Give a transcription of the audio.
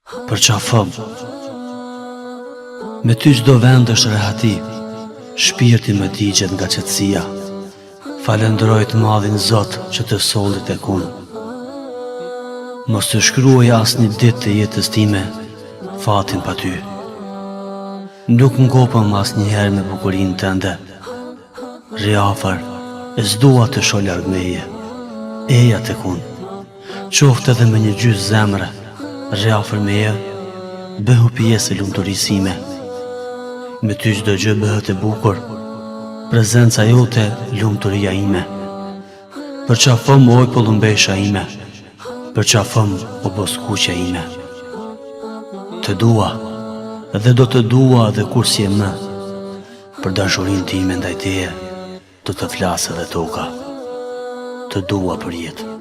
Për qa fëm, me ty çdo vend është rehati, shpirti më digjet nga qetësia. Falenderoj të madhin Zot që të solli tek unë. Mos të shkruaj asnjë ditë të jetës time fatin pa ty. Nuk ngopëm asnjëherë me bukurinë tënde. Rri afër, e s'dua të shoh larg meje. Eja tek unë, qoftë edhe me një gjysë zemre. Rri afër meje, bëhu pjesë e lumturisë ime. Me ty çdo gjë bëhet e bukur. Prezenca jote, lumturia ime. Për qa fëm oj pëllumbesha ime, për qa fëm o boskuqja ime. Të dua, dhe do të dua dhe kur si e më. Për dashurin time ndaj teje, do të flasë edhe toka. Të dua për jetë.